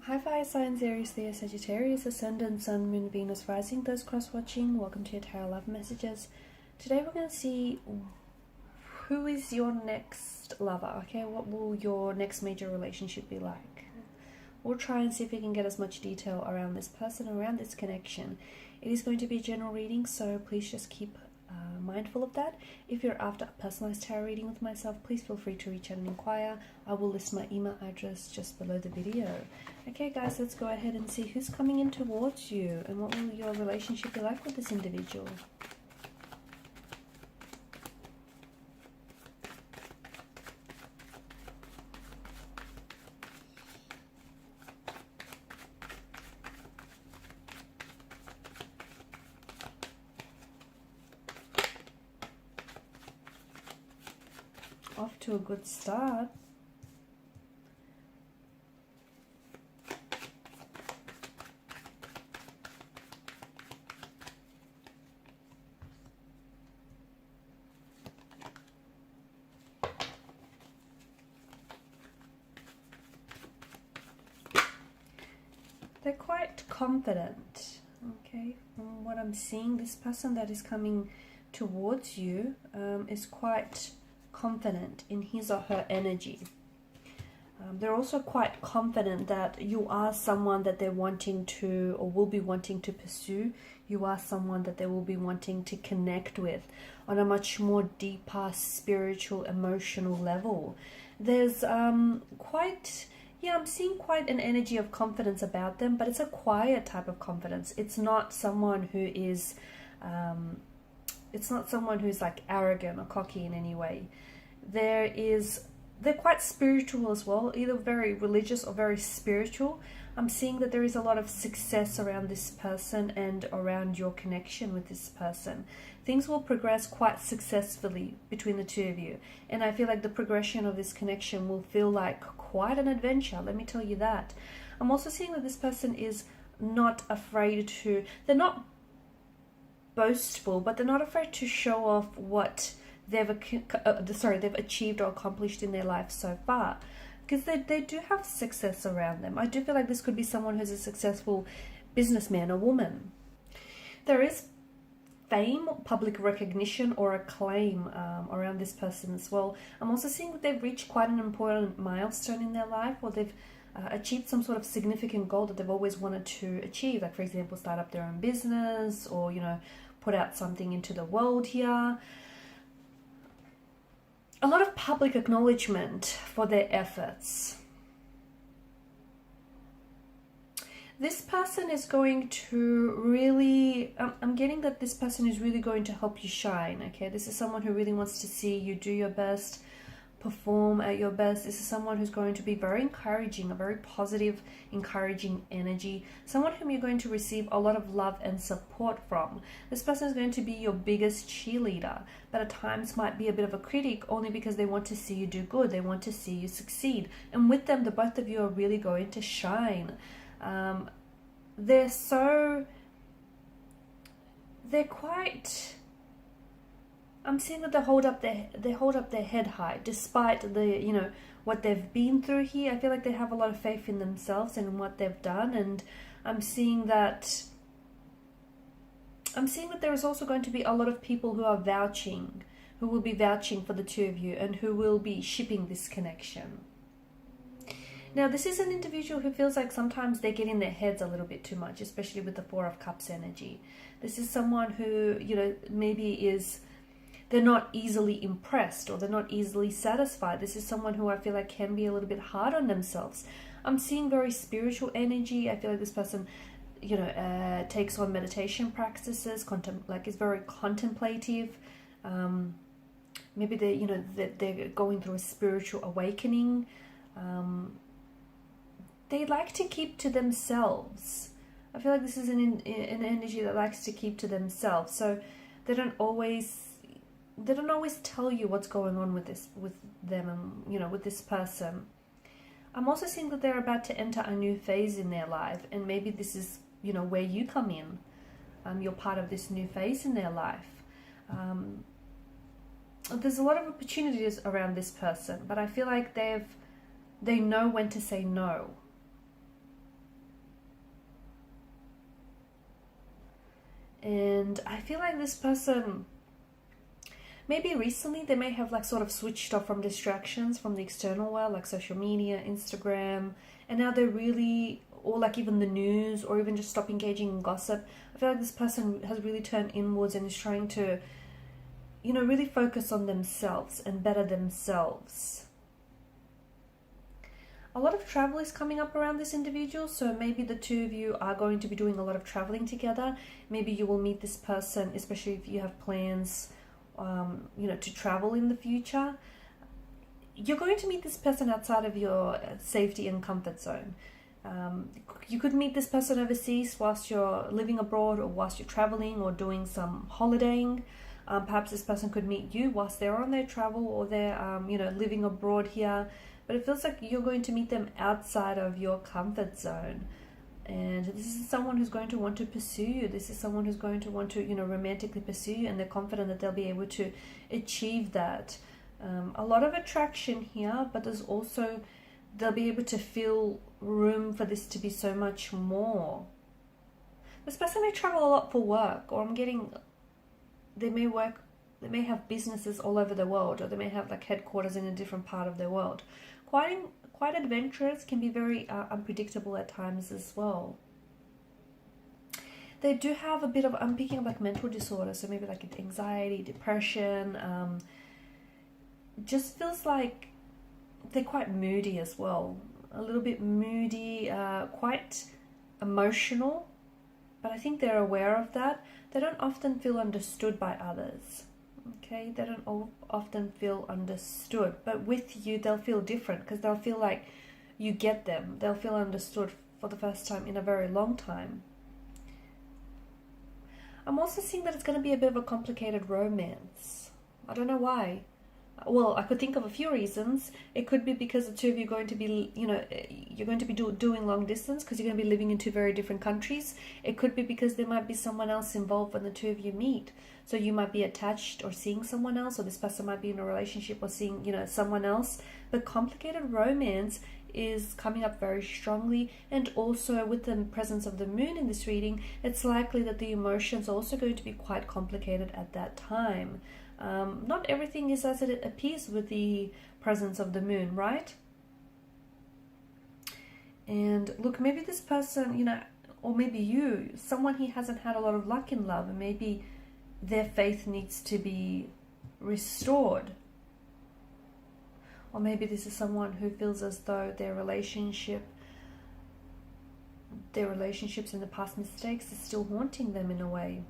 Hi fire signs, Aries, Leo, Sagittarius, Ascendant, Sun, Moon, Venus, Rising, those cross-watching. Welcome to your Tarot Love Messages. Today we're going to see who is your next lover, okay? What will your next major relationship be like? We'll try and see if we can get as much detail around this person, around this connection. It is going to be a general reading, so please just keep mindful of that. If you're after a personalized tarot reading with myself, please feel free to reach out and inquire. I will list my email address just below the video. Okay guys, let's go ahead and see who's coming in towards you and what will your relationship be like with this individual. Off to a good start. They're quite confident, okay? From what I'm seeing, this person that is coming towards you is quite confident in his or her energy. They're also quite confident that you are someone that they're wanting to or will be wanting to pursue. You are someone that they will be wanting to connect with on a much more deeper spiritual, emotional level. There's I'm seeing quite an energy of confidence about them, but it's a quiet type of confidence. It's not someone who is who's like arrogant or cocky in any way. They're quite spiritual as well, either very religious or very spiritual. I'm seeing that there is a lot of success around this person and around your connection with this person. Things will progress quite successfully between the two of you. And I feel like the progression of this connection will feel like quite an adventure, let me tell you that. I'm also seeing that this person is not afraid to, they're not boastful, but they're not afraid to show off what they've achieved or accomplished in their life so far, because they do have success around them. I do feel like this could be someone who's a successful businessman or woman. There is fame, public recognition or acclaim around this person as well. I'm also seeing that they've reached quite an important milestone in their life, or they've achieved some sort of significant goal that they've always wanted to achieve, like for example start up their own business, or put out something into the world here. A lot of public acknowledgement for their efforts. This person is going to really, I'm getting that this person is really going to help you shine, okay? This is someone who really wants to see you do your best, perform at your best. This is someone who's going to be very encouraging, a very positive, encouraging energy, someone whom you're going to receive a lot of love and support from. This person is going to be your biggest cheerleader, but at times might be a bit of a critic, only because they want to see you do good, they want to see you succeed, and with them the both of you are really going to shine. They're quite, I'm seeing that they hold up their head high despite the what they've been through here. I feel like they have a lot of faith in themselves and in what they've done, and I'm seeing that there is also going to be a lot of people who will be vouching for the two of you and who will be shipping this connection. Now, this is an individual who feels like sometimes they get in their heads a little bit too much, especially with the Four of Cups energy. This is someone who, maybe they're not easily impressed or they're not easily satisfied. This is someone who I feel like can be a little bit hard on themselves. I'm seeing very spiritual energy. I feel like this person, takes on meditation practices, is very contemplative. Maybe they're going through a spiritual awakening. They like to keep to themselves. I feel like this is an energy that likes to keep to themselves. So they don't always tell you what's going on with them and with this person. I'm also seeing that they're about to enter a new phase in their life, and maybe this is where you come in. You're part of this new phase in their life. There's a lot of opportunities around this person, but I feel like they know when to say no. And I feel like this person, maybe recently they may have like sort of switched off from distractions from the external world, like social media, Instagram, and now they're really, or like even the news, or even just stop engaging in gossip. I feel like this person has really turned inwards and is trying to, you know, really focus on themselves and better themselves. A lot of travel is coming up around this individual, so maybe the two of you are going to be doing a lot of traveling together. Maybe you will meet this person, especially if you have plans, you know, to travel in the future. You're going to meet this person outside of your safety and comfort zone. You could meet this person overseas whilst you're living abroad, or whilst you're traveling or doing some holidaying. Perhaps this person could meet you whilst they're on their travel, or they're you know, living abroad here. But it feels like you're going to meet them outside of your comfort zone. And this is someone who's going to want to pursue you. This is someone who's going to want to, you know, romantically pursue you, and they're confident that they'll be able to achieve that. A lot of attraction here, but there's also, they'll be able to feel room for this to be so much more. This person may travel a lot for work, or I'm getting, they may have businesses all over the world, or they may have like headquarters in a different part of the world. Quite adventurous, can be very unpredictable at times as well. They do have a bit of, I'm picking up like mental disorder, so maybe like anxiety, depression. Just feels like they're quite moody as well. A little bit moody, quite emotional, but I think they're aware of that. They don't often feel understood by others. Okay, they don't often feel understood, but with you they'll feel different, because they'll feel like you get them. They'll feel understood for the first time in a very long time. I'm also seeing that it's going to be a bit of a complicated romance. I don't know why. Well, I could think of a few reasons. It could be because the two of you are going to be, you know, you're going to be doing long distance, because you're going to be living in two very different countries. It could be because there might be someone else involved when the two of you meet. So you might be attached or seeing someone else, or this person might be in a relationship or seeing, you know, someone else. But complicated romance is coming up very strongly, and also with the presence of the moon in this reading, it's likely that the emotions are also going to be quite complicated at that time. Not everything is as it appears with the presence of the moon, right? And look, maybe this person, you know, or maybe you, someone he hasn't had a lot of luck in love, and maybe their faith needs to be restored. Or maybe this is someone who feels as though their relationships in the past mistakes are still haunting them in a way.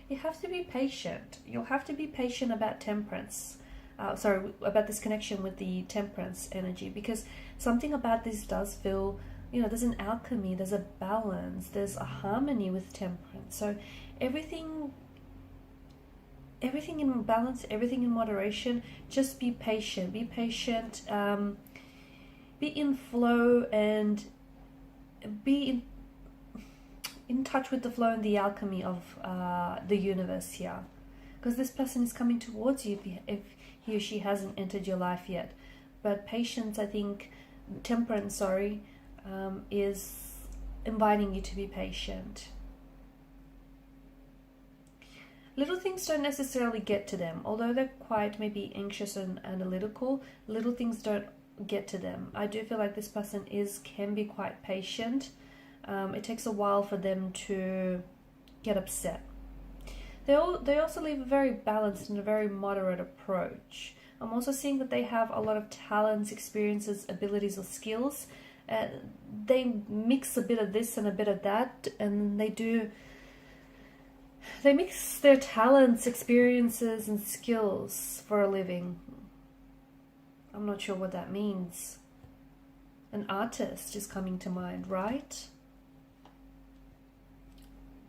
You have to be patient. You'll have to be patient about temperance. About this connection with the temperance energy, because something about this does feel, you know, there's an alchemy, there's a balance, there's a harmony with temperance. So everything in balance, everything in moderation. Just be patient. Be patient. Be in flow, and be in touch with the flow and the alchemy of the universe here, because this person is coming towards you if he or she hasn't entered your life yet. But patience, I think, temperance, is inviting you to be patient. Little things don't necessarily get to them, although they're quite maybe anxious and analytical. Little things don't get to them. I do feel like this person can be quite patient. It takes a while for them to get upset. They also leave a very balanced and a very moderate approach. I'm also seeing that they have a lot of talents, experiences, abilities, or skills. They mix a bit of this and a bit of that, and they mix their talents, experiences, and skills for a living. I'm not sure what that means. An artist is coming to mind, right?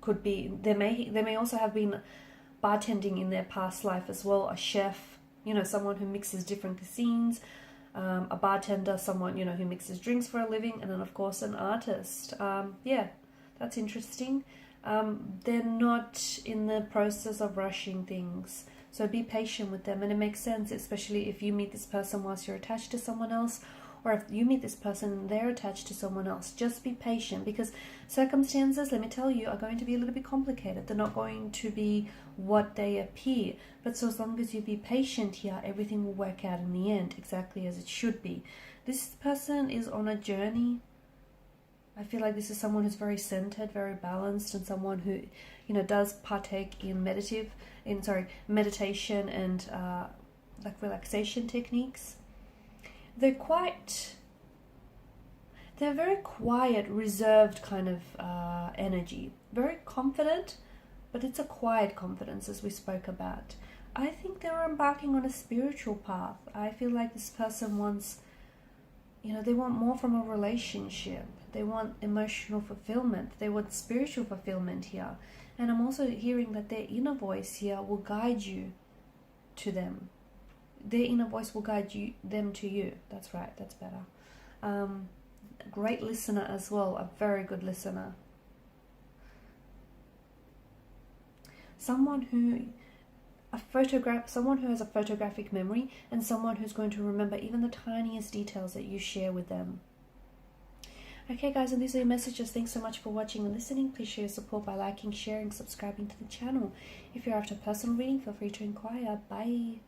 Could be, they may also have been bartending in their past life as well. A chef, you know, someone who mixes different cuisines. A bartender, someone, you know, who mixes drinks for a living. And then of course an artist. Yeah, that's interesting. They're not in the process of rushing things, so be patient with them. And it makes sense, especially if you meet this person whilst you're attached to someone else, or if you meet this person and they're attached to someone else, just be patient, because circumstances, let me tell you, are going to be a little bit complicated. They're not going to be what they appear. But so as long as you be patient here, everything will work out in the end exactly as it should be. This person is on a journey. I feel like this is someone who's very centered, very balanced, and someone who, you know, does partake in meditation and like relaxation techniques. They're very quiet, reserved kind of energy. Very confident, but it's a quiet confidence, as we spoke about. I think they're embarking on a spiritual path. I feel like this person wants, you know, they want more from a relationship. They want emotional fulfillment. They want spiritual fulfillment here. And I'm also hearing that their inner voice here will guide you to them. Their inner voice will guide them to you. That's right. That's better. A great listener as well. A very good listener. Someone who has a photographic memory, and someone who's going to remember even the tiniest details that you share with them. Okay guys, and these are your messages. Thanks so much for watching and listening. Please show your support by liking, sharing, subscribing to the channel. If you're after a personal reading, feel free to inquire. Bye.